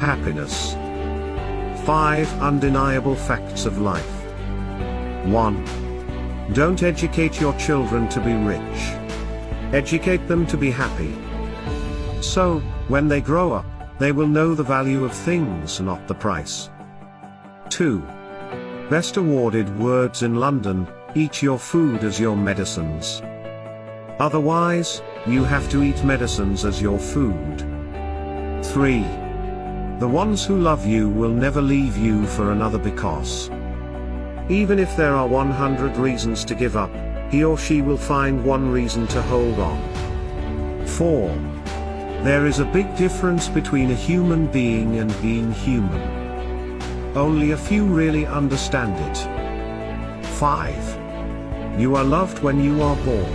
happiness. 5 undeniable facts of life. 1. Don't educate your children to be rich. Educate them to be happy. So, when they grow up, they will know the value of things, not the price. 2. Best awarded words in London: eat your food as your medicines. Otherwise, you have to eat medicines as your food. 3. The ones who love you will never leave you for another, because even if there are 100 reasons to give up, he or she will find one reason to hold on. 4. There is a big difference between a human being and being human. Only a few really understand it. 5. You are loved when you are born.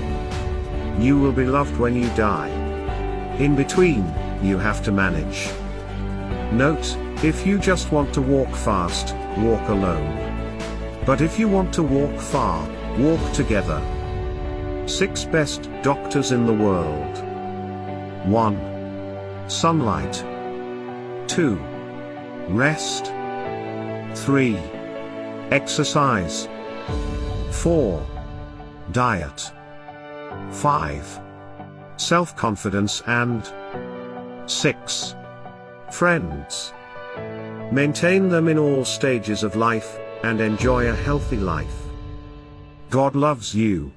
You will be loved when you die. In between, you have to manage. Note, if you just want to walk fast, walk alone. But if you want to walk far, walk together. 6 best doctors in the world. 1. Sunlight. 2. Rest. 3. Exercise. 4. Diet. 5. Self-confidence. And 6. Friends. Maintain them in all stages of life, and enjoy a healthy life. God loves you.